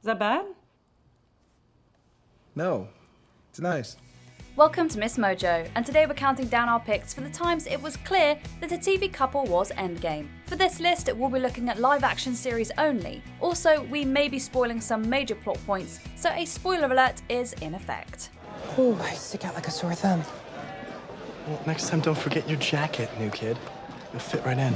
that bad? No, it's nice. Welcome to MsMojo, and today we're counting down our picks for the times it was clear that a TV couple was endgame. For this list, we'll be looking at live-action series only. Also, we may be spoiling some major plot points, so a spoiler alert is in effect. Ooh, I stick out like a sore thumb. Well, next time don't forget your jacket, new kid. You'll fit right in.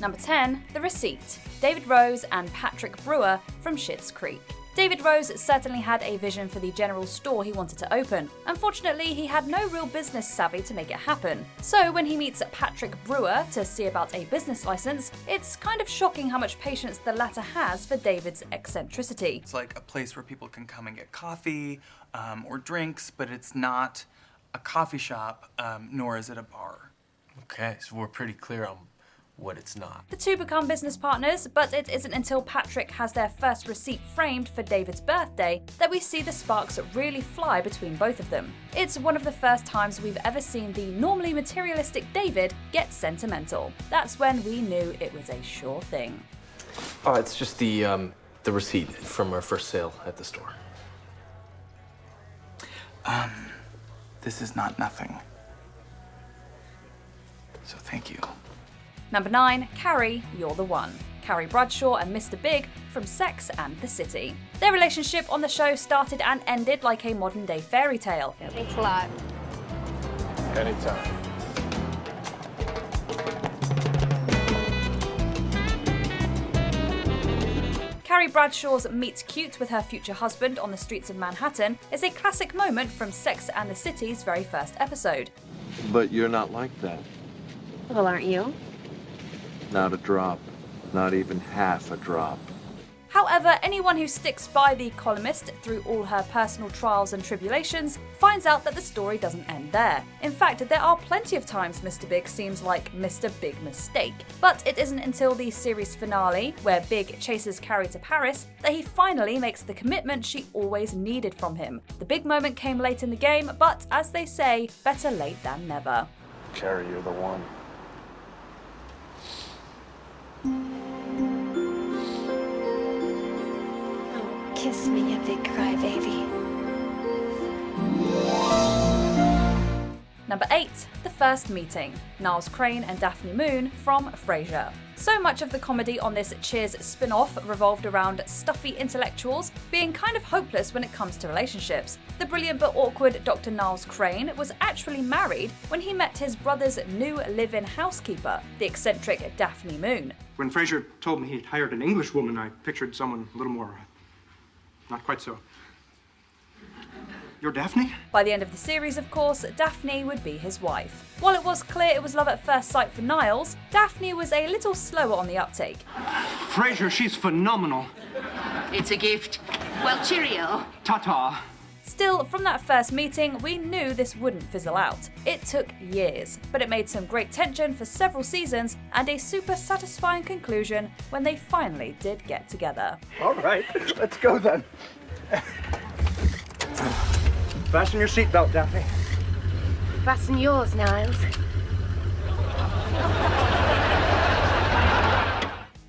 Number 10, The Receipt. David Rose and Patrick Brewer from Schitt's Creek. David Rose certainly had a vision for the general store he wanted to open. Unfortunately, he had no real business savvy to make it happen. So when he meets Patrick Brewer to see about a business license, it's kind of shocking how much patience the latter has for David's eccentricity. It's like a place where people can come and get coffee or drinks, but it's not a coffee shop, nor is it a bar. Okay, so we're pretty clear on what it's not. The two become business partners, but it isn't until Patrick has their first receipt framed for David's birthday that we see the sparks really fly between both of them. It's one of the first times we've ever seen the normally materialistic David get sentimental. That's when we knew it was a sure thing. Oh, it's just the receipt from our first sale at the store. This is not nothing. So thank you. Number 9, Carrie, You're the One. Carrie Bradshaw and Mr. Big from Sex and the City. Their relationship on the show started and ended like a modern-day fairy tale. Thanks a lot. Anytime. Carrie Bradshaw's meet cute with her future husband on the streets of Manhattan is a classic moment from Sex and the City's very first episode. But you're not like that. Well, aren't you? Not a drop. Not even half a drop. However, anyone who sticks by the columnist through all her personal trials and tribulations finds out that the story doesn't end there. In fact, there are plenty of times Mr. Big seems like Mr. Big Mistake. But it isn't until the series finale, where Big chases Carrie to Paris, that he finally makes the commitment she always needed from him. The big moment came late in the game, but as they say, better late than never. Carrie, you're the one. Oh, kiss me, you big crybaby. Number 8, The First Meeting. Niles Crane and Daphne Moon from Frasier. So much of the comedy on this Cheers spin-off revolved around stuffy intellectuals being kind of hopeless when it comes to relationships. The brilliant but awkward Dr. Niles Crane was actually married when he met his brother's new live-in housekeeper, the eccentric Daphne Moon. When Frasier told me he'd hired an English woman, I pictured someone a little more, not quite so. You're Daphne? By the end of the series, of course, Daphne would be his wife. While it was clear it was love at first sight for Niles, Daphne was a little slower on the uptake. Frasier, she's phenomenal. It's a gift. Well, cheerio. Ta-ta. Still, from that first meeting, we knew this wouldn't fizzle out. It took years, but it made some great tension for several seasons and a super satisfying conclusion when they finally did get together. All right, let's go then. Fasten your seatbelt, Daphne. Fasten yours, Niles.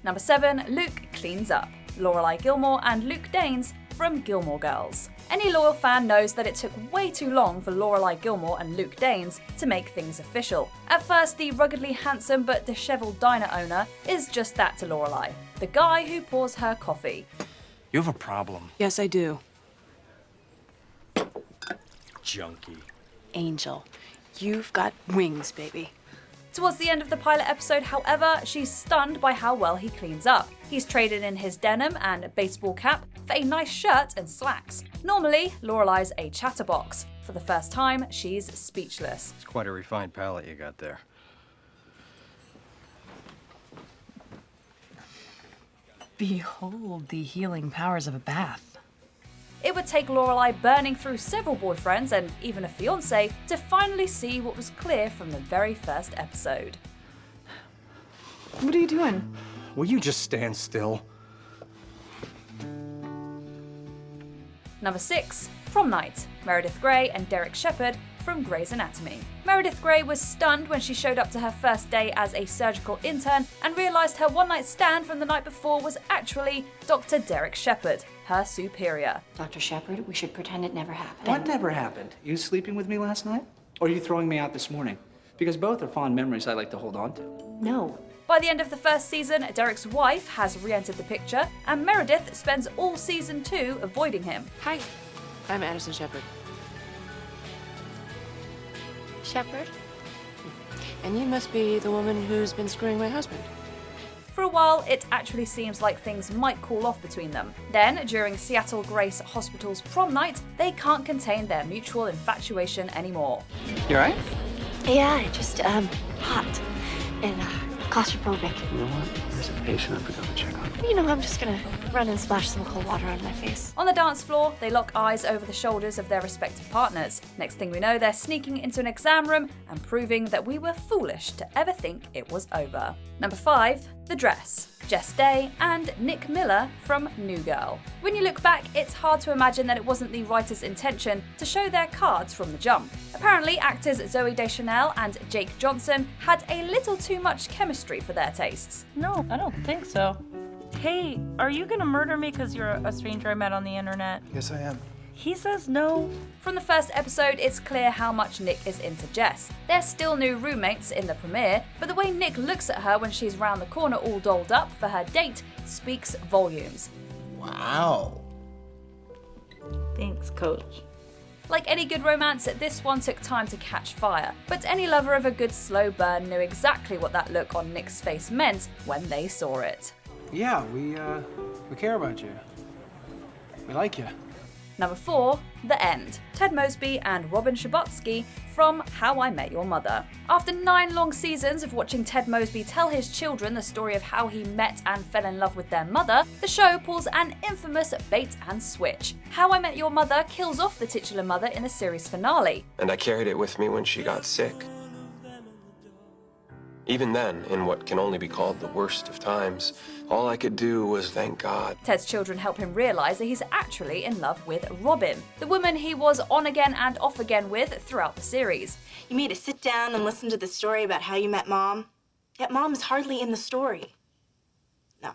Number 7, Luke cleans up. Lorelai Gilmore and Luke Danes from Gilmore Girls. Any loyal fan knows that it took way too long for Lorelai Gilmore and Luke Danes to make things official. At first, the ruggedly handsome but disheveled diner owner is just that to Lorelai, the guy who pours her coffee. You have a problem. Yes, I do. Junkie. Angel, you've got wings, baby. Towards the end of the pilot episode, however, she's stunned by how well he cleans up. He's traded in his denim and baseball cap for a nice shirt and slacks. Normally, Lorelai's a chatterbox. For the first time, she's speechless. It's quite a refined palate you got there. Behold the healing powers of a bath. It would take Lorelai burning through several boyfriends and even a fiancé to finally see what was clear from the very first episode. What are you doing? Will you just stand still? Number 6, Prom Night. Meredith Grey and Derek Shepherd from Grey's Anatomy. Meredith Grey was stunned when she showed up to her first day as a surgical intern and realised her one-night stand from the night before was actually Dr. Derek Shepherd, her superior. Dr. Shepherd, we should pretend it never happened. What never happened? You sleeping with me last night? Or you throwing me out this morning? Because both are fond memories I like to hold on to. No. By the end of the first season, Derek's wife has re-entered the picture, and Meredith spends all season 2 avoiding him. Hi, I'm Addison Shepherd. Shepherd? And you must be the woman who's been screwing my husband. For a while, it actually seems like things might cool off between them. Then, during Seattle Grace Hospital's prom night, they can't contain their mutual infatuation anymore. You alright? Yeah, just, hot. And, claustrophobic. You know what? There's a patient I forgot to check on. You know, I'm just gonna run and splash some cold water on my face. On the dance floor, they lock eyes over the shoulders of their respective partners. Next thing we know, they're sneaking into an exam room and proving that we were foolish to ever think it was over. Number 5, The Dress. Jess Day and Nick Miller from New Girl. When you look back, it's hard to imagine that it wasn't the writer's intention to show their cards from the jump. Apparently, actors Zooey Deschanel and Jake Johnson had a little too much chemistry for their tastes. No, I don't think so. Hey, are you gonna murder me because you're a stranger I met on the internet? Yes, I am. He says no. From the first episode, it's clear how much Nick is into Jess. They're still new roommates in the premiere, but the way Nick looks at her when she's round the corner all dolled up for her date speaks volumes. Wow. Thanks, coach. Like any good romance, this one took time to catch fire, but any lover of a good slow burn knew exactly what that look on Nick's face meant when they saw it. Yeah, we care about you. We like you. Number 4, The End. Ted Mosby and Robin Scherbatsky from How I Met Your Mother. After 9 long seasons of watching Ted Mosby tell his children the story of how he met and fell in love with their mother, the show pulls an infamous bait and switch. How I Met Your Mother kills off the titular mother in the series finale. And I carried it with me when she got sick. Even then, in what can only be called the worst of times, all I could do was thank God. Ted's children help him realise that he's actually in love with Robin, the woman he was on again and off again with throughout the series. You made us sit down and listen to the story about how you met Mom, yet Mom is hardly in the story. No,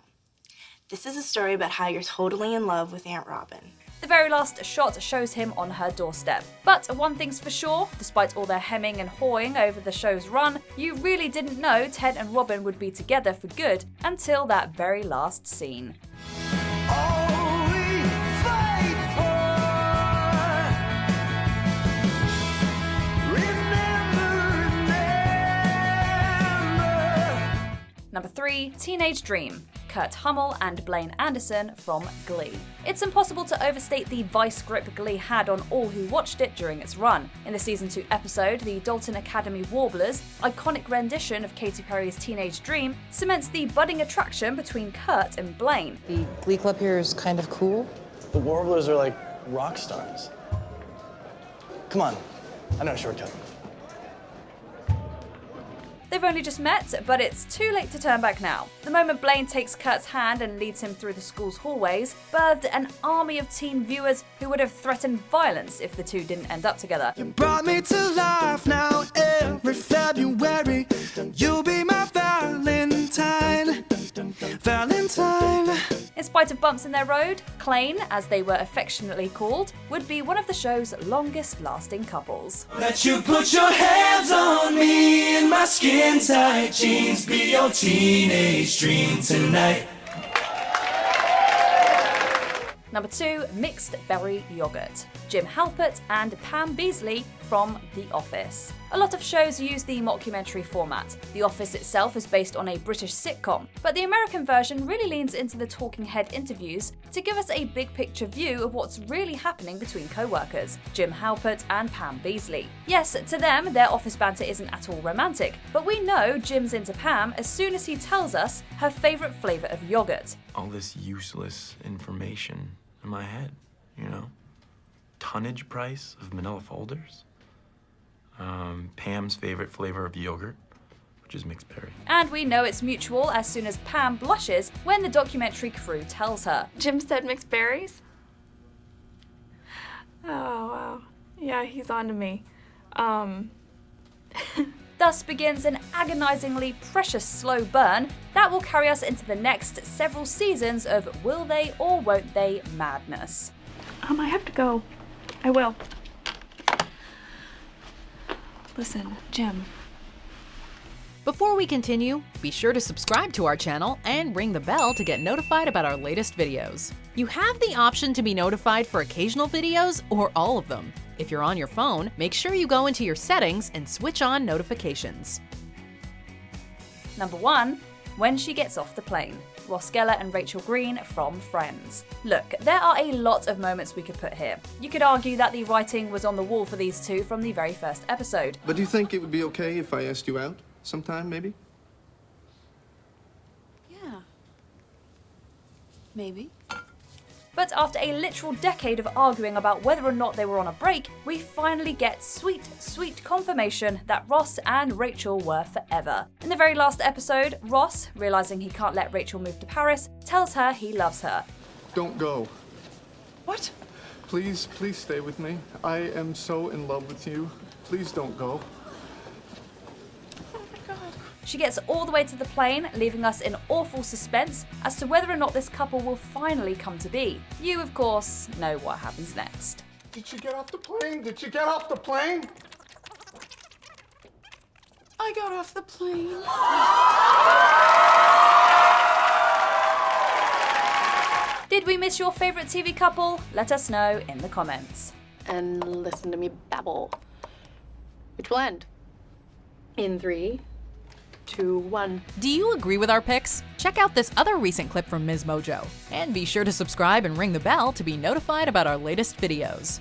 this is a story about how you're totally in love with Aunt Robin. The very last shot shows him on her doorstep. But one thing's for sure, despite all their hemming and hawing over the show's run, you really didn't know Ted and Robin would be together for good until that very last scene. Number 3, Teenage Dream. Kurt Hummel and Blaine Anderson from Glee. It's impossible to overstate the vice grip Glee had on all who watched it during its run. In the season 2 episode, the Dalton Academy Warblers' iconic rendition of Katy Perry's Teenage Dream cements the budding attraction between Kurt and Blaine. The Glee Club here is kind of cool. The Warblers are like rock stars. Come on, I know a shortcut. They've only just met, but it's too late to turn back now. The moment Blaine takes Kurt's hand and leads him through the school's hallways, birthed an army of teen viewers who would have threatened violence if the two didn't end up together. You brought me to life now every February. You'll be my Valentine. Valentine. In spite of bumps in their road, Klaine, as they were affectionately called, would be one of the show's longest lasting couples. Let you put your hands on me in my skin tight jeans. Be your teenage dream tonight. Number 2, Mixed Berry Yogurt. Jim Halpert and Pam Beesly from The Office. A lot of shows use the mockumentary format. The Office itself is based on a British sitcom, but the American version really leans into the talking head interviews to give us a big picture view of what's really happening between co-workers, Jim Halpert and Pam Beesly. Yes, to them, their office banter isn't at all romantic, but we know Jim's into Pam as soon as he tells us her favourite flavour of yogurt. All this useless information in my head, you know? Tonnage price of manila folders. Pam's favorite flavor of yogurt, which is mixed berry. And we know it's mutual as soon as Pam blushes when the documentary crew tells her. Jim said mixed berries? Oh, wow. Yeah, he's on to me. Thus begins an agonizingly precious slow burn that will carry us into the next several seasons of will they or won't they madness. I have to go. I will. Listen, Jim. Before we continue, be sure to subscribe to our channel and ring the bell to get notified about our latest videos. You have the option to be notified for occasional videos or all of them. If you're on your phone, make sure you go into your settings and switch on notifications. Number 1, when she gets off the plane. Ross Geller and Rachel Green from Friends. Look, there are a lot of moments we could put here. You could argue that the writing was on the wall for these two from the very first episode. But do you think it would be okay if I asked you out sometime, maybe? Yeah. Maybe. But after a literal decade of arguing about whether or not they were on a break, we finally get sweet, sweet confirmation that Ross and Rachel were forever. In the very last episode, Ross, realizing he can't let Rachel move to Paris, tells her he loves her. Don't go. What? Please, please stay with me. I am so in love with you. Please don't go. She gets all the way to the plane, leaving us in awful suspense as to whether or not this couple will finally come to be. You, of course, know what happens next. Did she get off the plane? Did she get off the plane? I got off the plane. Did we miss your favourite TV couple? Let us know in the comments. And listen to me babble. Which will end in 3, 2, 1. Do you agree with our picks? Check out this other recent clip from MsMojo. And be sure to subscribe and ring the bell to be notified about our latest videos.